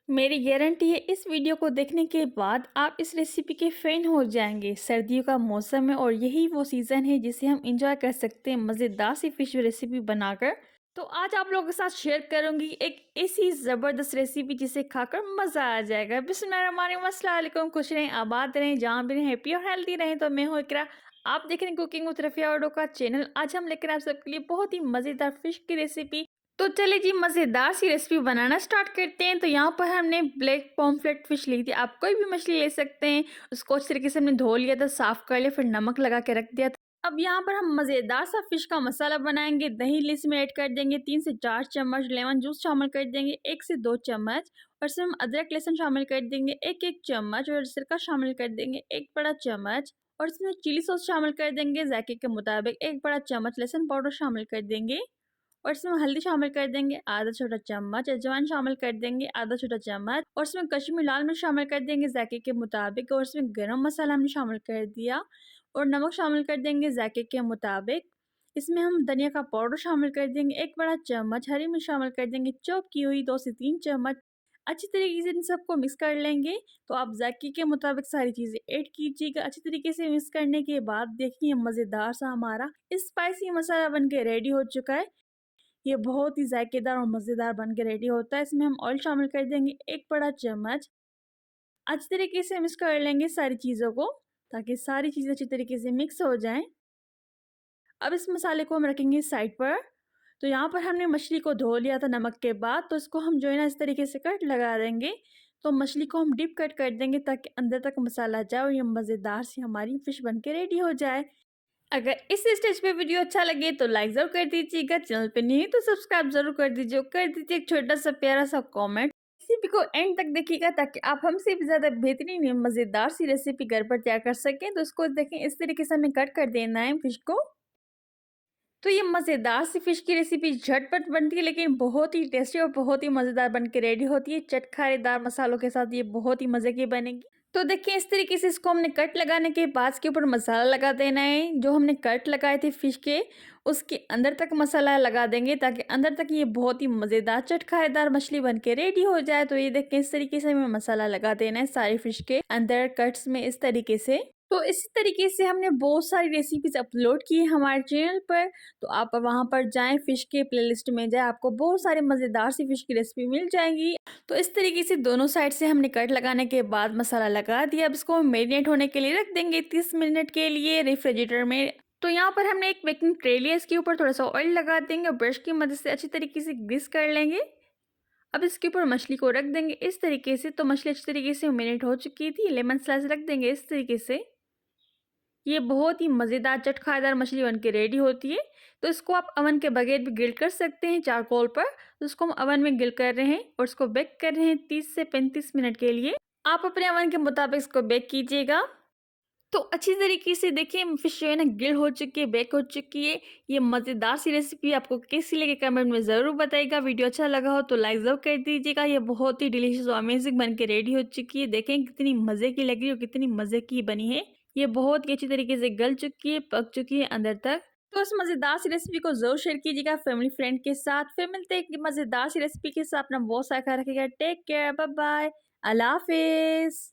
मेरी गारंटी है इस वीडियो को देखने के बाद आप इस रेसिपी के फैन हो जाएंगे। सर्दियों का मौसम है और यही वो सीज़न है जिसे हम इंजॉय कर सकते हैं मज़ेदार सी फिश रेसिपी बनाकर। तो आज आप लोगों के साथ शेयर करूंगी एक ऐसी ज़बरदस्त रेसिपी जिसे खाकर मज़ा आ जाएगा। बिस्मिल्लाहिर्रहमानिर्रहीम, अस्सलाम वालेकुम। खुश रहें, आबाद रहें, जहाँ भी रहें, हैप्पी और हेल्दी रहें। तो मैं हूँ इकरा, आप देख रहे हैं कुकिंग विद रफ़िया ऑडो का चैनल। आज हम लेकर आप सबके लिए बहुत ही मज़ेदार फिश की रेसिपी। तो चलिए जी मज़ेदार सी रेसिपी बनाना स्टार्ट करते हैं। तो यहाँ पर हमने ब्लैक पॉम्फ्रेट फिश ली थी। आप कोई भी मछली ले सकते हैं। उसको अच्छी तरीके से हमने धो लिया था, साफ़ कर लिया, फिर नमक लगा के रख दिया था। अब यहाँ पर हम मज़ेदार सा फिश का मसाला बनाएंगे। दही इसमें ऐड कर देंगे 3 से 4 चम्मच, लेमन जूस शामिल कर देंगे 1 से 2 चम्मच, और इसमें हम अदरक लहसुन शामिल कर देंगे 1-1 चम्मच, और सिरका शामिल कर देंगे 1 बड़ा चम्मच, और इसमें चिली सॉस शामिल कर देंगे जायके के मुताबिक 1 बड़ा चम्मच, लहसुन पाउडर शामिल कर देंगे, और इसमें हल्दी शामिल कर देंगे आधा छोटा चम्मच, अजवाइन शामिल कर देंगे आधा छोटा चम्मच, और इसमें कश्मीरी लाल मिर्च शामिल कर देंगे जायके के मुताबिक, और इसमें गरम मसाला हमने शामिल कर दिया, और नमक शामिल कर देंगे जायके के मुताबिक। इसमें हम धनिया का पाउडर शामिल कर देंगे 1 बड़ा चम्मच, हरी मिर्च शामिल कर देंगे चॉप की हुई 2 से 3 चम्मच। अच्छी तरीके से इन सबको मिक्स कर लेंगे। तो आप जायके के मुताबिक सारी चीज़ें ऐड कीजिएगा। अच्छी तरीके से मिक्स करने के बाद देखिए मज़ेदार सा हमारा स्पाइसी मसाला बन के रेडी हो चुका है। ये बहुत ही जायकेदार और मज़ेदार बन के रेडी होता है। इसमें हम ऑयल शामिल कर देंगे 1 बड़ा चम्मच। अच्छी तरीके से मिक्स कर लेंगे सारी चीज़ों को, ताकि सारी चीज़ें अच्छी तरीके से मिक्स हो जाएँ। अब इस मसाले को हम रखेंगे साइड पर। तो यहाँ पर हमने मछली को धो लिया था नमक के बाद, तो इसको हम जो है ना इस तरीके से कट लगा देंगे। तो मछली को हम डीप कट कर देंगे ताकि अंदर तक मसाला जाए और ये मज़ेदार सी हमारी फ़िश बन के रेडी हो जाए। अगर इस स्टेज पे वीडियो अच्छा लगे तो लाइक ज़रूर कर दीजिएगा, चैनल पे नहीं है तो सब्सक्राइब ज़रूर कर दीजिए, और कर दीजिए एक छोटा-सा प्यारा-सा कमेंट। रेसिपी को एंड तक देखिएगा ताकि आप हमसे भी ज़्यादा बेहतरीन मज़ेदार सी रेसिपी घर पर तैयार कर सकें। तो इसको देखें, इस तरीके से हमें कट कर देना है फ़िश को। तो ये मज़ेदार सी फ़िश की रेसिपी झटपट बनती है, लेकिन बहुत ही टेस्टी और बहुत ही मज़ेदार बन के रेडी होती है। चटखारेदार मसालों के साथ ये बहुत ही मज़े की बनेगी। तो देखिए इस तरीके से इसको हमने कट लगाने के बाद इसके ऊपर मसाला लगा देना है। जो हमने कट लगाए थे फ़िश के, उसके अंदर तक मसाला लगा देंगे ताकि अंदर तक ये बहुत ही मज़ेदार चटखारेदार मछली बन के रेडी हो जाए। तो ये देखिए इस तरीके से हमें मसाला लगा देना है सारी फ़िश के अंदर कट्स में, इस तरीके से। तो इसी तरीके से हमने बहुत सारी रेसिपीज़ अपलोड की है हमारे चैनल पर। तो आप वहाँ पर जाएँ, फ़िश के प्लेलिस्ट में जाएँ, आपको बहुत सारे मज़ेदार सी फ़िश की रेसिपी मिल जाएगी। तो इस तरीके से दोनों साइड से हमने कट लगाने के बाद मसाला लगा दिया। अब इसको मैरिनेट होने के लिए रख देंगे 30 मिनट के लिए रेफ्रिजरेटर में। तो यहाँ पर हमने एक बेकिंग ट्रे लिया, इसके ऊपर थोड़ा-सा ऑयल लगा देंगे और ब्रश की मदद से अच्छी तरीके से ग्रीस कर लेंगे। अब इसके ऊपर मछली को रख देंगे इस तरीके से। तो मछली अच्छी तरीके से मैरिनेट हो चुकी थी। लेमन स्लाइस रख देंगे इस तरीके से। ये बहुत ही मज़ेदार चटखारेदार मछली बन के रेडी होती है। तो इसको आप अवन के बगैर भी ग्रिल कर सकते हैं चारकोल पर। तो इसको हम अवन में ग्रिल कर रहे हैं और इसको बेक कर रहे हैं 30 से 35 मिनट के लिए। आप अपने अवन के मुताबिक इसको बेक कीजिएगा। तो अच्छी तरीके से देखिए फिश जो है ना ग्रिल हो चुकी है, बेक हो चुकी है। ये मज़ेदार सी रेसिपी आपको कैसी लगी कमेंट में ज़रूर बताइएगा। वीडियो अच्छा लगा हो तो लाइक ज़रूर कर दीजिएगा। ये बहुत ही डिलीशियस और अमेजिंग बन के रेडी हो चुकी है। देखें कितनी मज़े की लग रही है और कितनी मज़े की बनी है। ये बहुत ही अच्छी तरीके से गल चुकी है, पक चुकी है अंदर तक। तो इस मज़ेदार सी रेसिपी को ज़रूर शेयर कीजिएगा फैमिली फ्रेंड के साथ। फिर मिलते हैं एक मज़ेदार सी रेसिपी के साथ। अपना बहुत सारा ख्याल रखिएगा। टेक केयर, बाय बाय, अल्लाह हाफिज़।